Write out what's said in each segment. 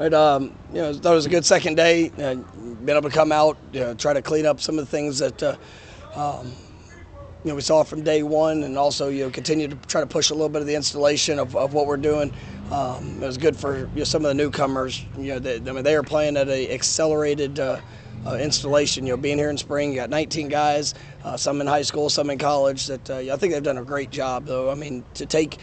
But thought it was a good second day. Been able to come out, try to clean up some of the things that we saw from day one, and also continue to try to push a little bit of the installation of what we're doing. It was good for some of the newcomers. They are playing at an accelerated installation. Being here in spring, you got 19 guys, some in high school, some in college. That I think they've done a great job, though. I mean, to take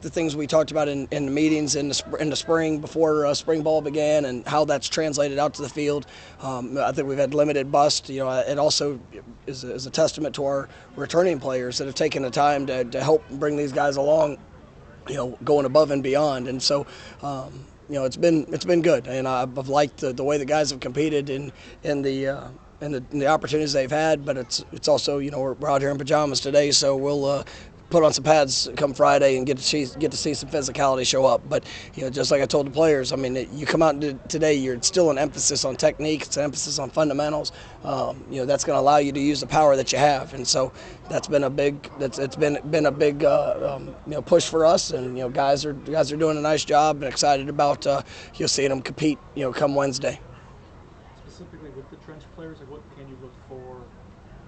the things we talked about in the meetings in the spring before spring ball began, and how that's translated out to the field. I think we've had limited bust. It also is a testament to our returning players that have taken the time to help bring these guys along, going above and beyond. And so it's been good, and I've liked the way the guys have competed in the opportunities they've had. But it's also we're out here in pajamas today, so we'll put on some pads come Friday and get to see some physicality show up. But just like I told the players, I mean, you come out today, you're still an emphasis on technique, it's an emphasis on fundamentals. That's going to allow you to use the power that you have, and so that's been a big push for us. And guys are doing a nice job, and excited about seeing them compete come Wednesday. Specifically with the trench players, what can you look for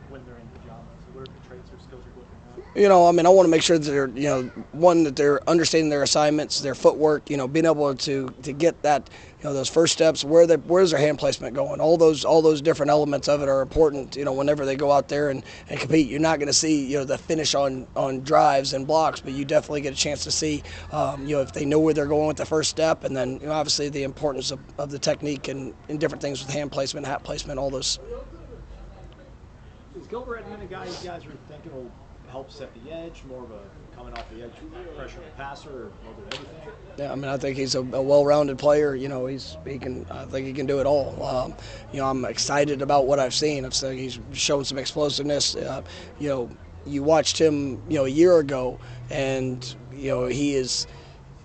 when they're in pajamas? What are the traits or skills you're looking at? I want to make sure that they're, that they're understanding their assignments, their footwork, being able to get that, those first steps, where's their hand placement going? All those different elements of it are important, whenever they go out there and compete. You're not going to see, the finish on drives and blocks, but you definitely get a chance to see, if they know where they're going with the first step, and then, obviously the importance of the technique and different things with hand placement, hat placement, all those. Is Gilber Edmond a guy you guys are thinking will help set the edge, more of a coming off the edge pressure passer, or a little bit of everything? Yeah, I think he's a well-rounded player. I think he can do it all. I'm excited about what I've seen. He's shown some explosiveness. You watched him, a year ago, and he is.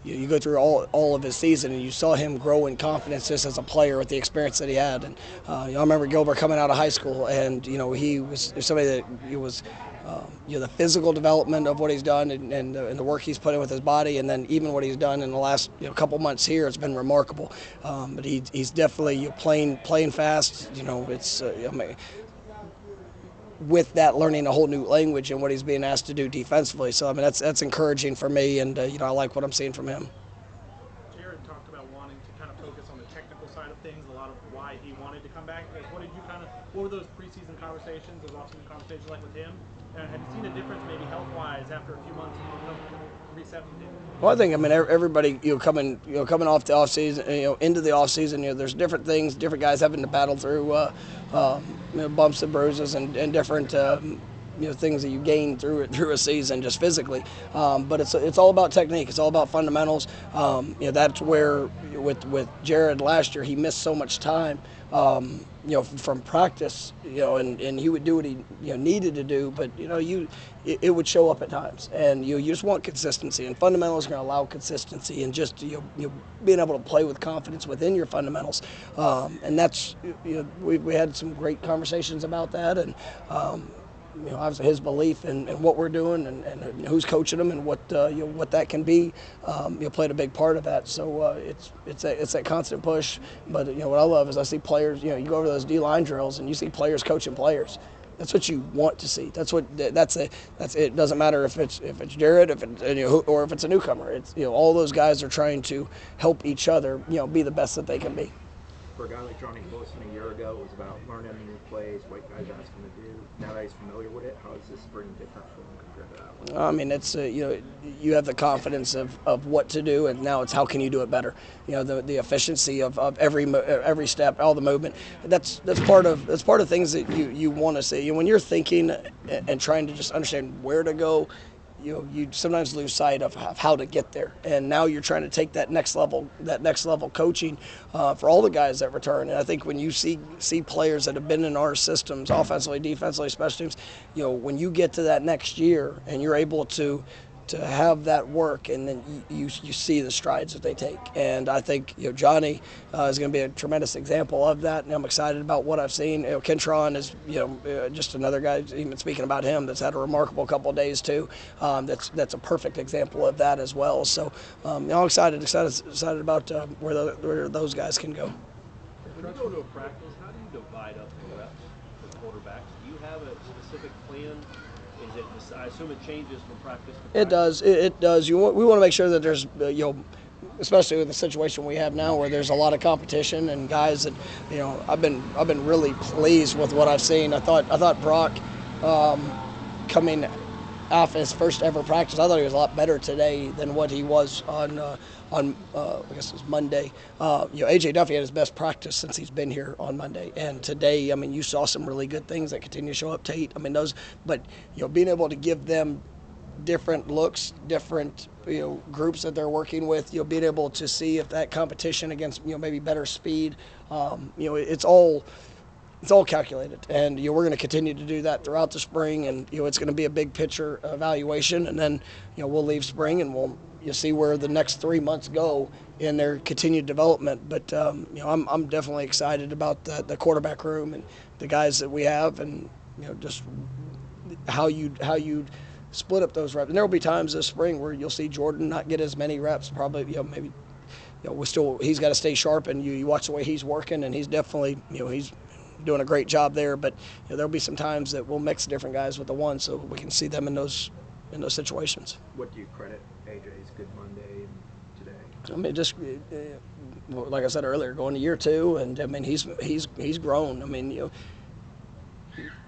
You go through all of his season, and you saw him grow in confidence just as a player with the experience that he had. And I remember Gilbert coming out of high school, and he was somebody that he was. The physical development of what he's done, and the work he's put in with his body, and then even what he's done in the last couple months here, it's been remarkable. But he's definitely playing fast. It's with that, learning a whole new language and what he's being asked to do defensively. So that's encouraging for me, and I like what I'm seeing from him. Jared talked about wanting to kind of focus on the technical side of things, a lot of why he wanted to come back. What were those preseason conversations, those off-season conversations like with him? Have you seen a difference, maybe health-wise, after a few months of resetting? Well, I think everybody coming off the off season, into the off season, there's different things, different guys having to battle through bumps and bruises and different things that you gain through a season just physically. But it's all about technique. It's all about fundamentals. That's where with Jared last year, he missed so much time. From practice, and he would do what he needed to do, but it would show up at times, and you just want consistency, and fundamentals are going to allow consistency, and just being able to play with confidence within your fundamentals, and that's we had some great conversations about that, and obviously his belief in what we're doing and who's coaching him and what that can be, played a big part of that. So it's that constant push. But what I love is I see players. You go over those D-line drills and you see players coaching players. That's what you want to see. That's it. It doesn't matter if it's Jared, or if it's a newcomer. It's all those guys are trying to help each other be the best that they can be. For a guy like Johnny Wilson a year ago, it was about learning new plays, what guys asked him to do. Now that he's familiar with it, how is this spring different for him compared to that one? I mean, it's you have the confidence of what to do, and now it's how can you do it better. The efficiency of every step, all the movement. That's part of things that you want to see. When you're thinking and trying to just understand where to go, you sometimes lose sight of how to get there. And now you're trying to take that next level coaching for all the guys that return. And I think when you see players that have been in our systems, offensively, defensively, special teams, when you get to that next year and you're able to to have that work, and then you see the strides that they take. And I think Johnny is going to be a tremendous example of that, and I'm excited about what I've seen. Kentron is just another guy. Even speaking about him, that's had a remarkable couple of days too. That's a perfect example of that as well. So I'm excited about where those guys can go. When you go to a practice, how do you divide up the reps for quarterbacks? Do you have a specific plan? Is it? I assume it changes from practice to practice. It does. It does. We want to make sure that there's especially with the situation we have now, where there's a lot of competition and guys that I've been really pleased with what I've seen. I thought Brock coming off his first ever practice, I thought he was a lot better today than what he was on I guess it was Monday. AJ Duffy had his best practice since he's been here on Monday, and today, I mean, you saw some really good things that continue to show up. Tate, I mean, those, but being able to give them different looks, different groups that they're working with, being able to see if that competition against maybe better speed, it's all calculated, and we're going to continue to do that throughout the spring, and it's going to be a big picture evaluation, and then we'll leave spring and we'll see where the next 3 months go in their continued development. But I'm definitely excited about the quarterback room and the guys that we have, and just how you split up those reps. And there will be times this spring where you'll see Jordan not get as many reps, probably maybe he's got to stay sharp, and you watch the way he's working, and he's definitely he's doing a great job there. But there'll be some times that we'll mix different guys with the one, so we can see them in those situations. What do you credit AJ's good Monday and today? I mean, just like I said earlier, going to year 2, and I mean he's grown. I mean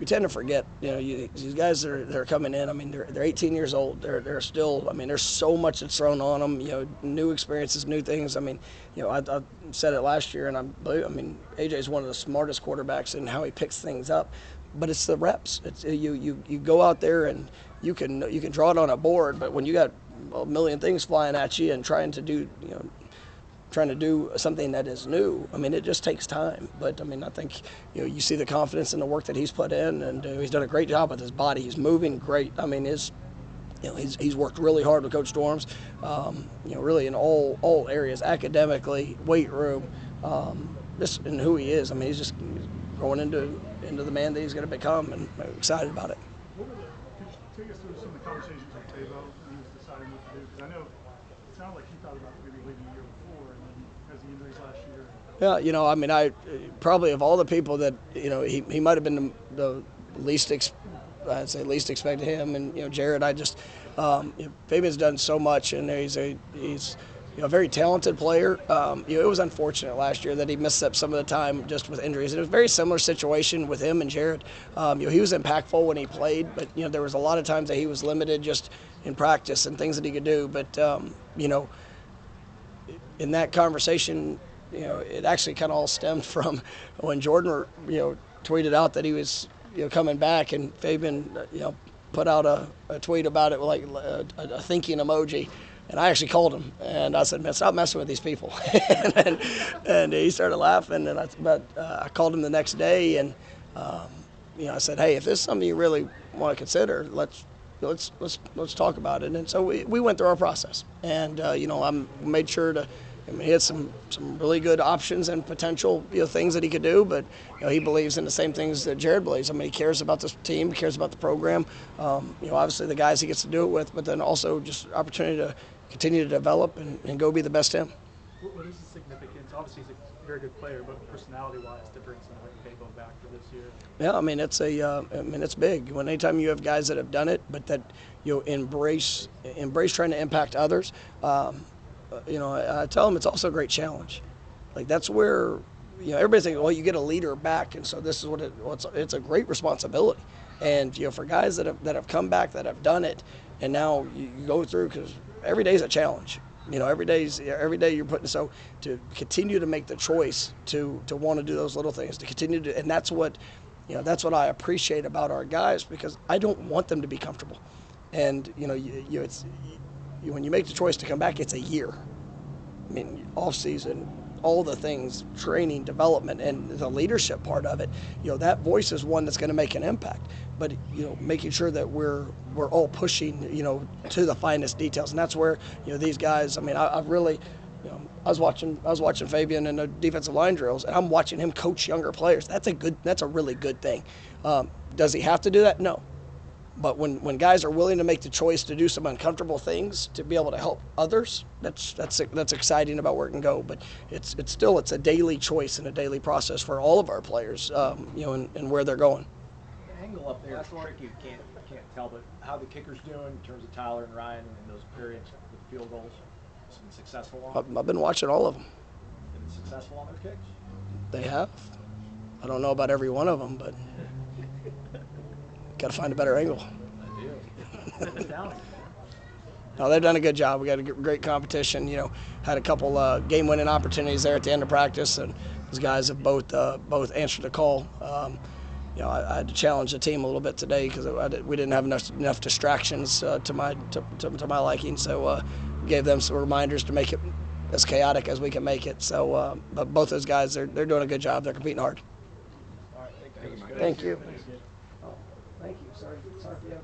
we tend to forget these guys that are coming in. I mean they're 18 years old. They're still. I mean there's so much that's thrown on them. New experiences, new things. I mean I said it last year, and I mean AJ's one of the smartest quarterbacks in how he picks things up. But it's the reps. It's you go out there and you can draw it on a board, but when you got a million things flying at you and trying to do something that is new, I mean, it just takes time. But I mean, I think you see the confidence in the work that he's put in, and he's done a great job with his body. He's moving great. I mean, he's worked really hard with Coach Storms. Really in all areas, academically, weight room, just in who he is. I mean, he's just growing into the man that he's going to become, and I'm excited about it. Could you take us through some of the conversations with Tavo when he was deciding what to do? Because I know it sounded like he thought about maybe leaving the year before, and then has the injuries last year. Yeah, I mean, I probably of all the people that he might have been the least least expected, him and Jared. I just Fabian's done so much, and he's a very talented player. It was unfortunate last year that he missed up some of the time just with injuries. It was a very similar situation with him and Jared. He was impactful when he played, but there was a lot of times that he was limited just in practice and things that he could do. But in that conversation, it actually kind of all stemmed from when Jordan tweeted out that he was coming back, and Fabien put out a tweet about it, like a thinking emoji. And I actually called him, and I said, "Man, stop messing with these people." and he started laughing, and I called him the next day, and I said, "Hey, if this is something you really want to consider, let's talk about it." And so we went through our process, and I made sure to. I mean, he had some really good options and potential things that he could do, but he believes in the same things that Jared believes. I mean, he cares about this team, he cares about the program. Obviously the guys he gets to do it with, but then also just opportunity to continue to develop and go be the best him. What is the significance? Obviously, he's a very good player, but personality-wise, to bring someone like Tavo back for this year. Yeah, I mean it's big. When anytime you have guys that have done it, but that embrace trying to impact others. I tell them it's also a great challenge. Like that's where everybody thinks, well, you get a leader back, and so this is it's a great responsibility. And for guys that have come back, that have done it, and now you go through, because every day is a challenge. Every day you're putting, so to continue to make the choice to want to do those little things, to continue to, and that's what I appreciate about our guys, because I don't want them to be comfortable. And it's when you make the choice to come back, it's a year. I mean, off season, all the things, training, development, and the leadership part of it, that voice is one that's going to make an impact. But making sure that we're all pushing, to the finest details, and that's where these guys. I mean, I've really. I was watching Fabien in the defensive line drills, and I'm watching him coach younger players. That's a really good thing. Does he have to do that? No. But when guys are willing to make the choice to do some uncomfortable things to be able to help others, that's exciting about where it can go. But it's a daily choice and a daily process for all of our players, and where they're going. The angle up there is tricky. You can't tell, but how the kickers doing in terms of Tyler and Ryan in those periods with field goals? Been successful on? I've been watching all of them. Been successful on their kicks? They have. I don't know about every one of them, but got to find a better angle. I do. No, they've done a good job. We got a great competition. Had a couple game-winning opportunities there at the end of practice, and those guys have both answered the call. I had to challenge the team a little bit today because we didn't have enough distractions to my liking. So gave them some reminders to make it as chaotic as we can make it. So, but both those guys, they're doing a good job. They're competing hard. All right, Thank you. Oh, thank you. Sorry for you.